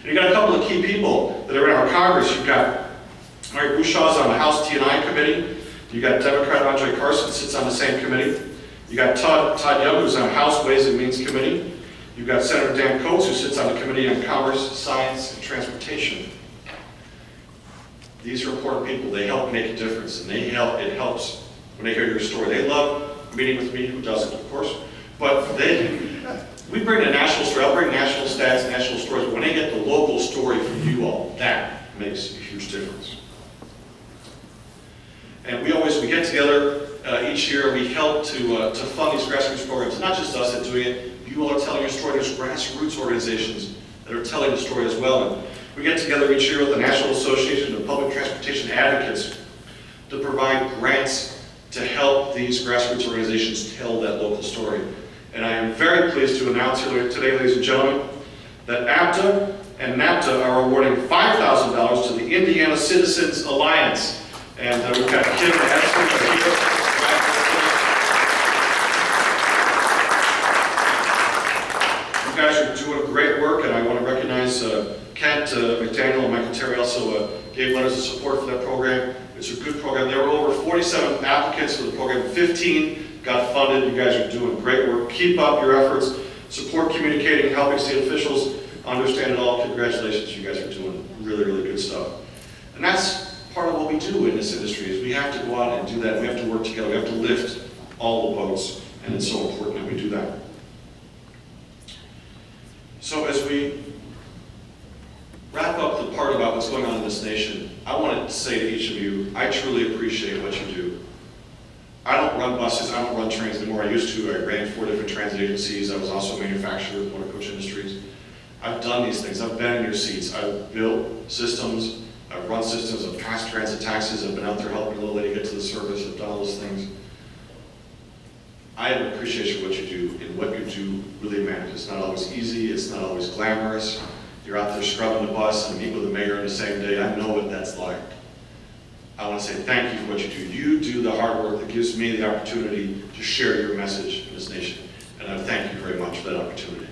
And you got a couple of key people that are in our Congress. You've got Mary Bouchard's on the House T&I committee. You got Democrat Andre Carson sits on the same committee. You got Todd Young, who's on House Ways and Means Committee. You've got Senator Dan Coates, who sits on the Committee on Commerce, Science, and Transportation. These are important people. They help make a difference, and it helps when they hear your story. They love meeting with me, who doesn't, of course, but we bring the national story. I'll bring national stats, national stories, but when they get the local story from you all, that makes a huge difference. And we get together each year, we help to fund these grassroots programs. It's not just us that are doing it. You all are telling your story. There's grassroots organizations that are telling the story as well. And we get together each year with the National Association of Public Transportation Advocates to provide grants to help these grassroots organizations tell that local story. And I am very pleased to announce here today, ladies and gentlemen, that APTA and NAPTA are awarding $5,000 to the Indiana Citizens Alliance. And we've got Kim and Ashley here. You guys are doing great work, and I want to recognize Kent McDaniel and Michael Terry also gave letters of support for that program. It's a good program. There were over 47 applicants for the program. 15 got funded. You guys are doing great work. Keep up your efforts. Support communicating, helping state officials understand it all. Congratulations, you guys are doing really, really good stuff. And that's part of what we do in this industry, is we have to go out and do that. We have to work together. We have to lift all the boats, and it's so important that we do that. So as we wrap up the part about what's going on in this nation, I want to say to each of you, I truly appreciate what you do. I don't run buses, I don't run trains anymore. I used to. I ran 4 different transit agencies. I was also a manufacturer with Motor Coach Industries. I've done these things. I've been in your seats. I've built systems. I've run systems. I've passed transit taxes. I've been out there helping a little lady get to the service. I've done all those things. I have an appreciation for what you do, and what you do really matters. It's not always easy. It's not always glamorous. You're out there scrubbing the bus and meet with the mayor in the same day. I know what that's like. I want to say thank you for what you do. You do the hard work that gives me the opportunity to share your message in this nation. And I thank you very much for that opportunity.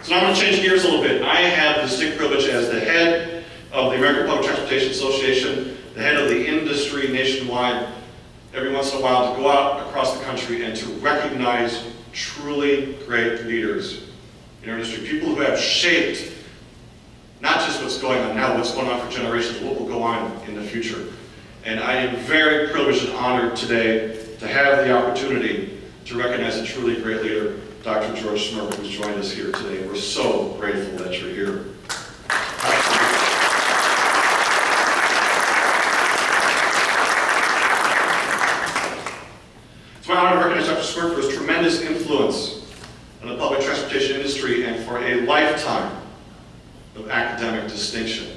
So now I'm going to change gears a little bit. I have the distinct privilege as the head of the American Public Transportation Association, the head of the industry nationwide, every once in a while to go out across the country and to recognize truly great leaders in our industry, people who have shaped not just what's going on now, what's going on for generations, what will go on in the future. And I am very privileged and honored today to have the opportunity to recognize a truly great leader, Dr. George Smerk, who's joined us here today. We're so grateful that you're here. It's my honor to recognize Dr. Smerk for his tremendous influence on the public transportation industry and for a lifetime of academic distinction.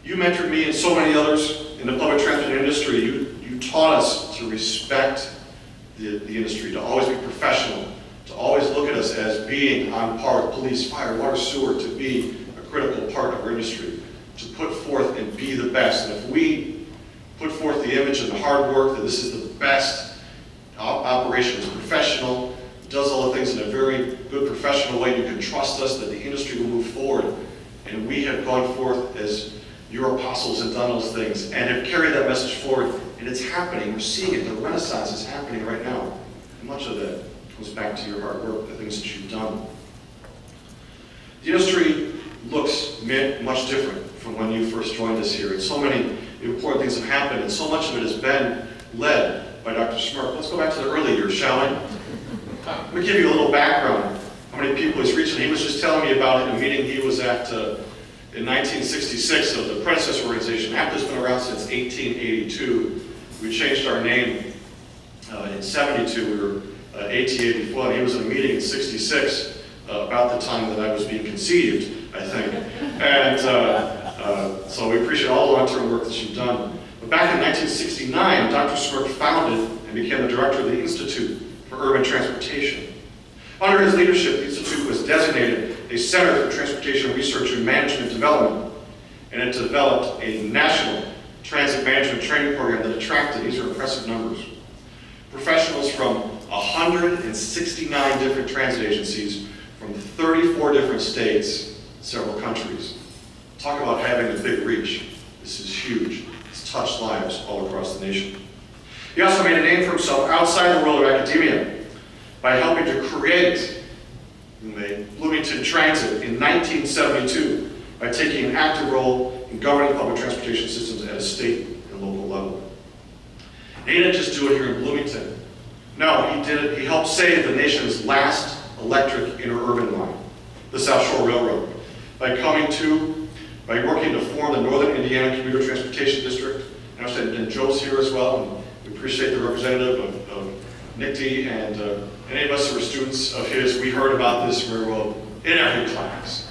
You mentored me and so many others in the public transportation industry. You taught us to respect the industry, to always be professional, to always look at us as being on par with police, fire, water, sewer, to be a critical part of our industry, to put forth and be the best. And if we put forth the image and the hard work that this is the best operation, is professional, does all the things in a very good professional way, you can trust us that the industry will move forward. And we have gone forth as your apostles and done those things and have carried that message forward. And it's happening. We're seeing it. The Renaissance is happening right now. And much of that goes back to your hard work, the things that you've done. The industry looks much different from when you first joined us here. And so many important things have happened, and so much of it has been led by Dr. Smerk. Let's go back to the early years, shall we? Let me give you a little background. How many people he's reaching. He was just telling me about it in a meeting he was at in 1966 of the predecessor organization. APTA's been around since 1882. We changed our name in 72. We were ATA before, and he was in a meeting in 66 about the time that I was being conceived, I think. And so we appreciate all the long-term work that you've done. But back in 1969, Dr. Smerk founded and became the director of the Institute for Urban Transportation. Under his leadership, the Institute was designated a Center for Transportation Research and Management Development, and it developed a national transit management training program that attracted, these are impressive numbers, Professionals from 169 different transit agencies from 34 different states, several countries. Talk about having a big reach. This is huge. It's touched lives all across the nation. He also made a name for himself outside the world of academia by helping to create the Bloomington Transit in 1972 by taking an active role in governing public transportation systems at a state and local level. And he didn't just do it here in Bloomington. No, he did it. He helped save the nation's last electric interurban line, the South Shore Railroad, by working to form the Northern Indiana Commuter Transportation District. And Joe's here as well, and we appreciate the representative of NICD, and any of us who were students of his, we heard about this railroad in every class.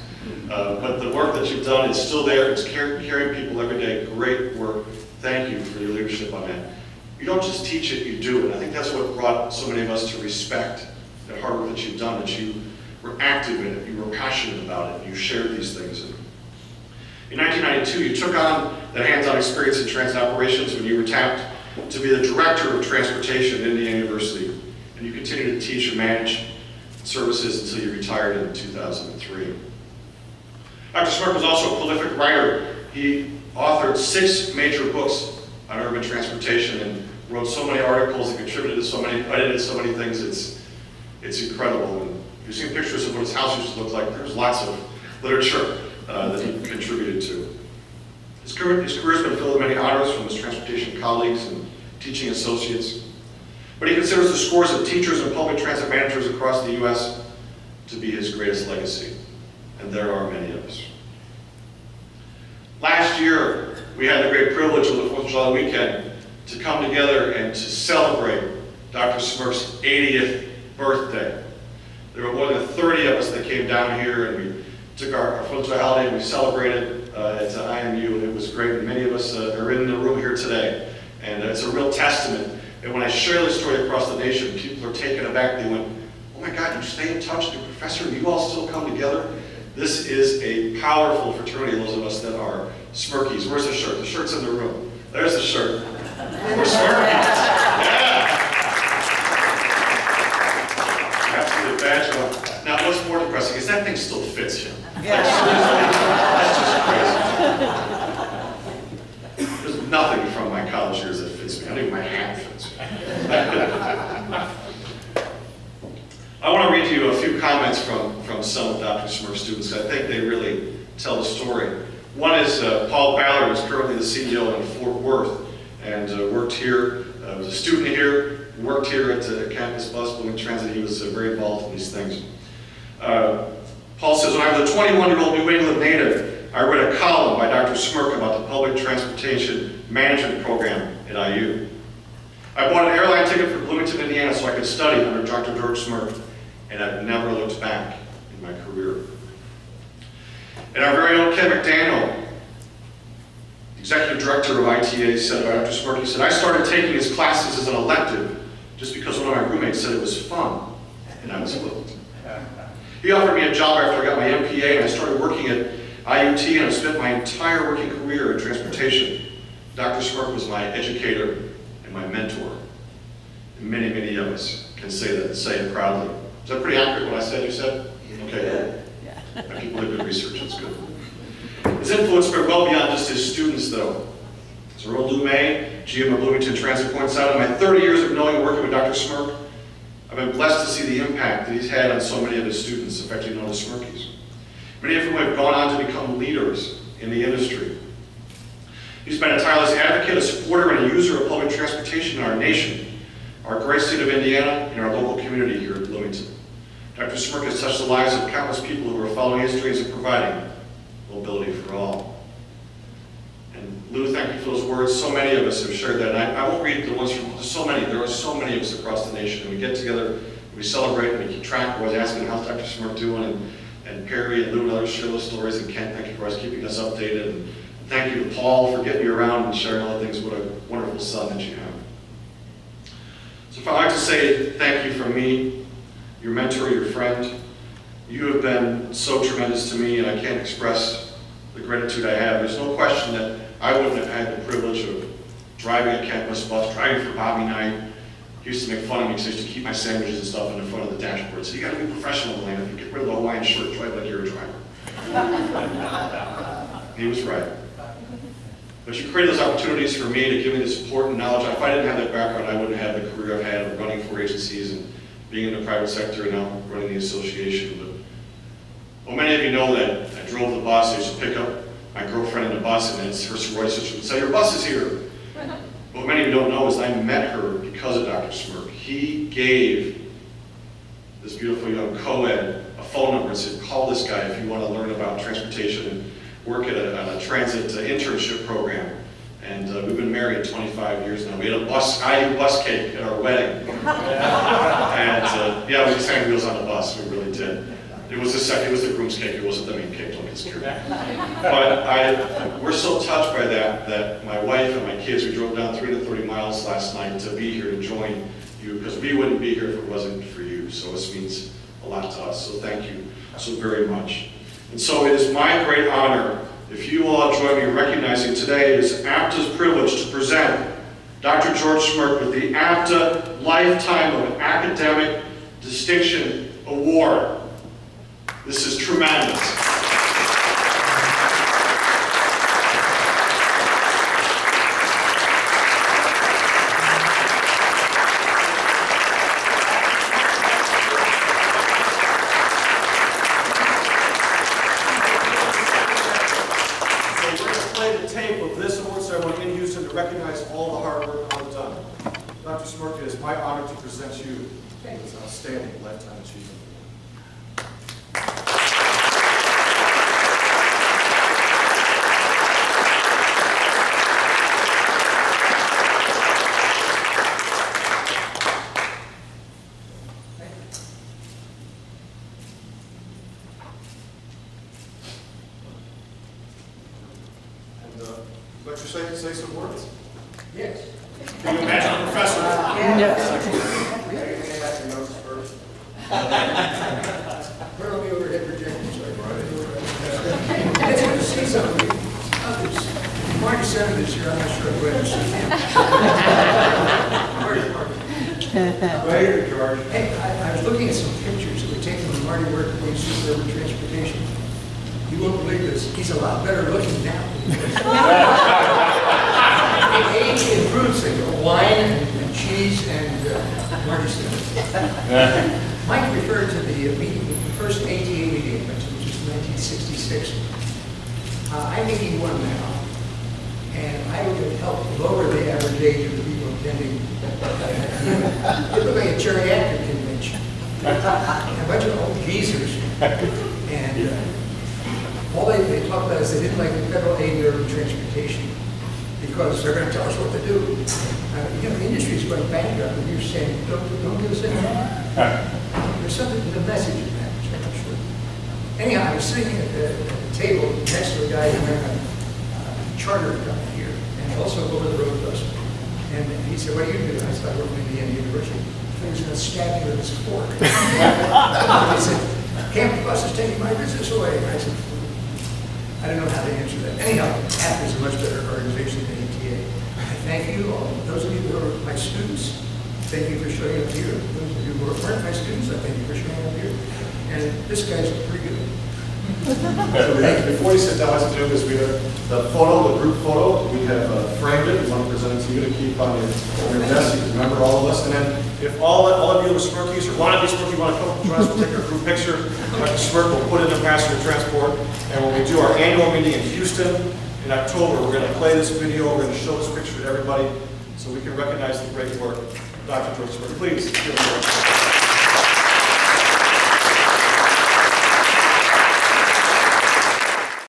But the work that you've done is still there. It's carrying people every day. Great work. Thank you for your leadership on that. You don't just teach it, you do it. I think that's what brought so many of us to respect the hard work that you've done, that you were active in it, you were passionate about it, you shared these things. In 1992, you took on that hands-on experience in transit operations when you were tapped to be the director of transportation at Indiana University, and you continued to teach and manage services until you retired in 2003. Dr. Smerk was also a prolific writer. He authored 6 major books on urban transportation and wrote so many articles and contributed to so many, edited so many things. It's incredible. And you've seen pictures of what his house used to look like. There's lots of literature that he contributed to. His career's been filled with many honors from his transportation colleagues and teaching associates. But he considers the scores of teachers and public transit managers across the U.S. to be his greatest legacy. And there are many of us. Last year, we had the great privilege of the 4th of July weekend to come together and to celebrate Dr. Smerk's 80th birthday. There were more than 30 of us that came down here, and we took our 4th of July holiday and we celebrated at IMU, and it was great. And many of us are in the room here today, and it's a real testament. And when I share this story across the nation, people are taken aback. They went, "Oh my God, you stay in touch with your professor and you all still come together?" This is a powerful fraternity, those of us that are Smerkies. Where's the shirt? The shirt's in the room. There's the shirt. We're Smerkies. Yeah. Absolutely badge on. Now, what's more depressing is that thing still fits him. Yeah. That's just crazy. There's nothing from my college years that fits me. Not even my hat fits me. I want to read to you a few comments from some of Dr. Smerk's students. I think they really tell the story. One is Paul Ballard, who's currently the CEO in Fort Worth, and worked here, was a student here, worked here at Campus Bus, Bloomington Transit. He was very involved in these things. Paul says, when I was a 21-year-old New England native, I read a column by Dr. Smerk about the public transportation management program at IU. I bought an airline ticket for Bloomington, Indiana so I could study under Dr. George Smerk, and I've never looked back in my career. And our very own Ken McDaniel, executive director of ITA, said about Dr. Smerk, he said, I started taking his classes as an elective just because one of my roommates said it was fun, and I was hooked. He offered me a job after I got my MPA, and I started working at IUT, and I've spent my entire working career in transportation. Dr. Smerk was my educator and my mentor. And many, many of us can say it proudly. Is that pretty accurate what I said, you said? Okay. Yeah. People did good research, that's good. His influence spread well beyond just his students, though. As Earl Lou May, GM of Bloomington Transit, points out, in my 30 years of knowing and working with Dr. Smerk, I've been blessed to see the impact that he's had on so many of his students, affecting all the Smerkies. Many of whom have gone on to become leaders in the industry. He's been a tireless advocate, a supporter, and a user of public transportation in our nation, our great state of Indiana, and our local community here at Bloomington. Dr. Smerk has touched the lives of countless people who are following his dreams of providing mobility for all. And Lou, thank you for those words. So many of us have shared that. And I won't read the ones from, there's so many. There are so many of us across the nation. And we get together, and we celebrate, and we keep track. We're always asking, how's Dr. Smerk doing? And Perry and Lou and others share those stories. And Ken, thank you for always keeping us updated. And thank you to Paul for getting me around and sharing all the things. What a wonderful son that you have. So if I'd like to say thank you from me, your mentor, your friend. You have been so tremendous to me, and I can't express the gratitude I have. There's no question that I wouldn't have had the privilege of driving a campus bus, driving for Bobby Knight, He used to make fun of me because I used to keep my sandwiches and stuff in the front of the dashboard. So you got to be professional, Melaniphy. Get rid of the Hawaiian shirt. Drive like you're a driver. He was right. But you created those opportunities for me to give me the support and knowledge. If I didn't have that background, I wouldn't have the career I've had of running for agencies and being in the private sector and now running the association. But well, many of you know that I drove the bus. I used to pick up my girlfriend in the bus, and it's her sorority sister would say, "Your bus is here." What many of you don't know is I met her because of Dr. Smerk. He gave this beautiful young co-ed a phone number and said, "Call this guy if you want to learn about transportation and work at a transit internship program." And we've been married 25 years now. We had a IU bus cake at our wedding. And yeah, we just sang wheels on the bus. We really did. It was the groom's cake. It wasn't the main cake. Don't get scared. But we're so touched by that my wife and my kids, we drove down 330 miles last night to be here to join you, because we wouldn't be here if it wasn't for you. So this means a lot to us. So thank you so very much. And so it is my great honor, if you will all join me in recognizing today, it is APTA's privilege to present Dr. George Smerk with the APTA Lifetime of Academic Distinction Award. This is tremendous. Recognize all the hard work all the time. Dr. Smerk, it is my honor to present you with this outstanding lifetime achievement. Let you say some words. Yes. Can you imagine a professor? Yes. Put on the overhead projector. It's good to see some of the others. Marty Center this year, I'm not sure I'm going to see him. Right here, George. Hey, I was looking at some pictures that were taken when Marty worked when he was urban transportation. You won't believe this. He's a lot better looking now. Age improves things. Wine and cheese and Marty Center. Mike referred to the meeting, the first ATA meeting, which was 1966. I'm 81 now, and I would have helped lower the average age of the people attending. It looked like a geriatric convention. A bunch of old geezers. And all they talked about is they didn't like the federal aid in urban transportation because they're going to tell us what to do. You know, the industry is going bankrupt, and you're saying, don't do this anymore. There's something to the message in that, which I'm not sure. Anyhow, I was sitting at the table next to a guy who ran a charter company here, and also over the road bus. And he said, "What do you do?" I said, "I work at Indiana University." He was going to stab you with his fork. He said, "Campus bus is taking my business away." And I said, I don't know how to answer that. Anyhow, APTA is a much better organization than ATA. I thank you all. Those of you who are my students, thank you for showing up here. Those of you who aren't my students, I thank you for showing up here. And this guy's pretty good. Before you sit down, what to do is we have the photo, the group photo. We have framed it. We want to present it to you to keep on your desk. You can remember all of us. And then if all of you are Smerkies or want to be Smerky, want to come join us, we'll take our group picture. Dr. Smerk will put it in the passenger transport. And when we do our annual meeting in Houston in October, we're going to play this video. We're going to show this picture to everybody so we can recognize the great work of Dr. George Smerk. Please give him a